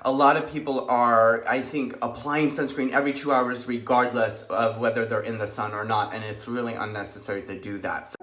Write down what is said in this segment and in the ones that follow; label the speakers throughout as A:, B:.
A: A lot of people are, I think, applying sunscreen every 2 hours regardless of whether they're in the sun or not, and it's really unnecessary to do that.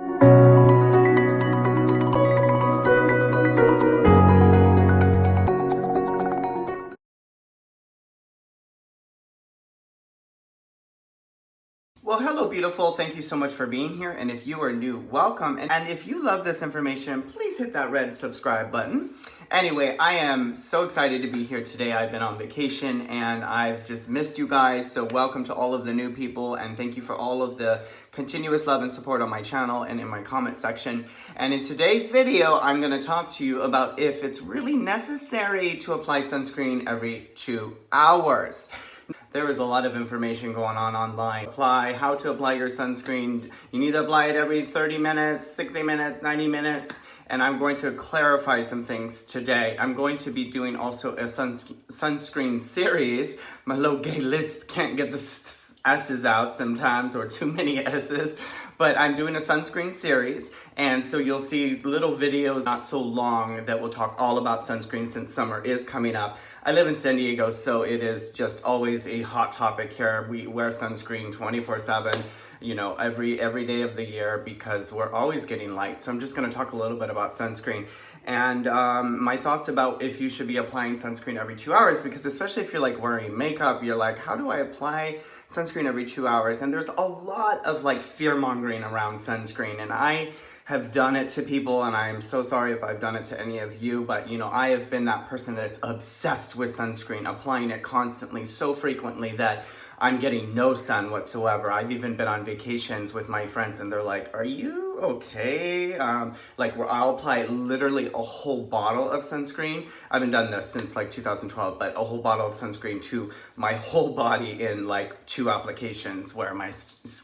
A: Well, hello, beautiful. Thank you so much for being here. And if you are new, welcome. And if you love this information, please hit that red subscribe button. Anyway, I am so excited to be here today. I've been on vacation and I've just missed you guys. So welcome to all of the new people. And thank you for all of the continuous love and support on my channel and in my comment section. And in today's video, I'm going to talk to you about if it's really necessary to apply sunscreen every 2 hours. There is a lot of information going on online. How to apply your sunscreen. You need to apply it every 30 minutes, 60 minutes, 90 minutes. And I'm going to clarify some things today. I'm going to be doing also a sunscreen series. My little gay lisp can't get the S's out sometimes, or too many S's. But I'm doing a sunscreen series, and so you'll see little videos, not so long, that will talk all about sunscreen since summer is coming up. I live in San Diego, so it is just always a hot topic here. We wear sunscreen 24/7, you know, every day of the year because we're always getting light. So I'm just going to talk a little bit about sunscreen and my thoughts about if you should be applying sunscreen every 2 hours, because especially if you're like wearing makeup, you're like, how do I apply sunscreen every 2 hours? And there's a lot of like fear mongering around sunscreen, and I have done it to people, and I'm so sorry if I've done it to any of you, but you know, I have been that person that's obsessed with sunscreen, applying it constantly, so frequently that I'm getting no sun whatsoever. I've even been on vacations with my friends and they're like, are you okay? Like where I'll apply literally a whole bottle of sunscreen. I haven't done this since like 2012, but a whole bottle of sunscreen to my whole body in like 2 applications where my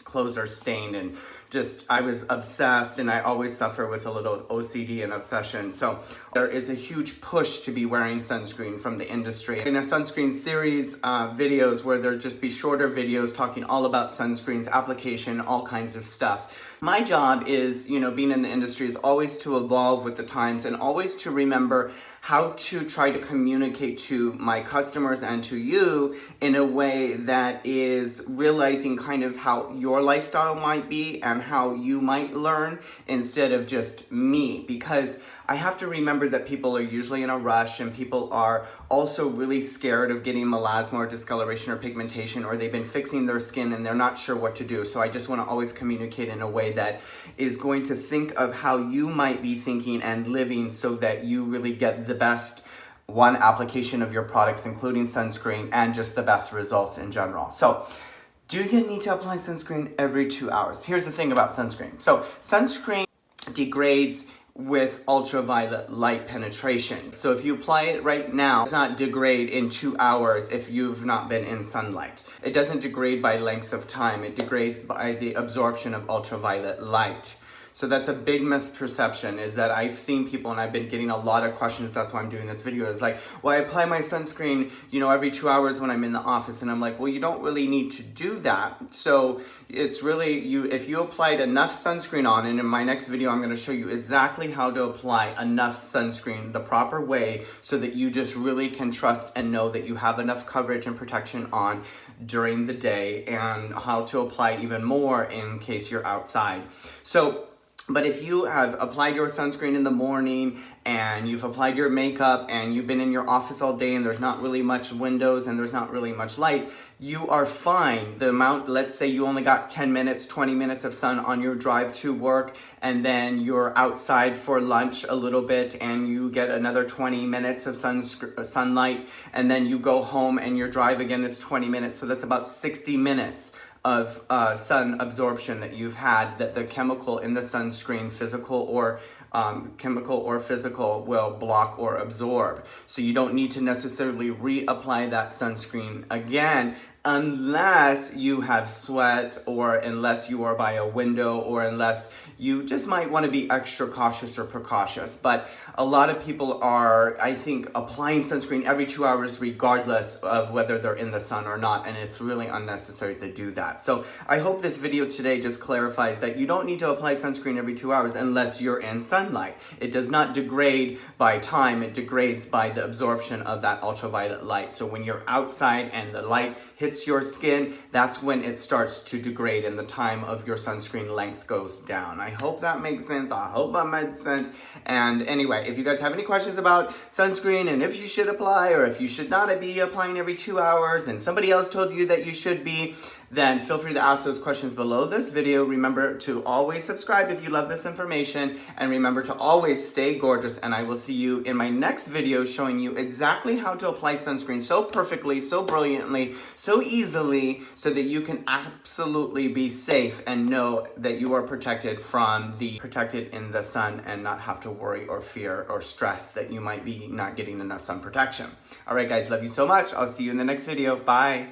A: clothes are stained, and just, I was obsessed, and I always suffer with a little OCD and obsession. So there is a huge push to be wearing sunscreen from the industry. In a sunscreen series videos where there'll just be shorter videos talking all about sunscreens, application, all kinds of stuff. My job is, you know, being in the industry is always to evolve with the times and always to remember how to try to communicate to my customers and to you in a way that is realizing kind of how your lifestyle might be and how you might learn instead of just me, because I have to remember that people are usually in a rush, and people are also really scared of getting melasma or discoloration or pigmentation, or they've been fixing their skin and they're not sure what to do. So I just want to always communicate in a way that is going to think of how you might be thinking and living so that you really get the best one application of your products, including sunscreen, and just the best results in general. So do you need to apply sunscreen every 2 hours? Here's the thing about sunscreen. So sunscreen degrades with ultraviolet light penetration. So if you apply it right now, it does not degrade in 2 hours if you've not been in sunlight. It doesn't degrade by length of time. It degrades by the absorption of ultraviolet light. So that's a big misperception, is that I've seen people, and I've been getting a lot of questions, that's why I'm doing this video, is like, well, I apply my sunscreen, you know, every 2 hours when I'm in the office. And I'm like, well, you don't really need to do that. So it's really, if you applied enough sunscreen on, and in my next video, I'm going to show you exactly how to apply enough sunscreen the proper way so that you just really can trust and know that you have enough coverage and protection on during the day, and how to apply even more in case you're outside. But if you have applied your sunscreen in the morning and you've applied your makeup and you've been in your office all day and there's not really much windows and there's not really much light, you are fine. The amount, let's say you only got 10 minutes, 20 minutes of sun on your drive to work, and then you're outside for lunch a little bit and you get another 20 minutes of sunlight, and then you go home and your drive again is 20 minutes. So that's about 60 minutes of sun absorption that you've had, that the chemical in the sunscreen, physical or physical, will block or absorb. So you don't need to necessarily reapply that sunscreen again unless you have sweat, or unless you are by a window, or unless you just might want to be extra cautious or precautious. But a lot of people are, I think, applying sunscreen every 2 hours regardless of whether they're in the sun or not, and it's really unnecessary to do that. So I hope this video today just clarifies that you don't need to apply sunscreen every 2 hours unless you're in sunlight. It does not degrade by time, it degrades by the absorption of that ultraviolet light. So when you're outside and the light hits your skin, that's when it starts to degrade and the time of your sunscreen length goes down. I hope that makes sense. I hope that made sense. And anyway, if you guys have any questions about sunscreen and if you should apply or if you should not be applying every 2 hours and somebody else told you that you should be, then feel free to ask those questions below this video. Remember to always subscribe if you love this information, and remember to always stay gorgeous, and I will see you in my next video showing you exactly how to apply sunscreen so perfectly, so brilliantly, so easily, so that you can absolutely be safe and know that you are protected in the sun and not have to worry or fear or stress that you might be not getting enough sun protection. All right, guys, love you so much. I'll see you in the next video. Bye.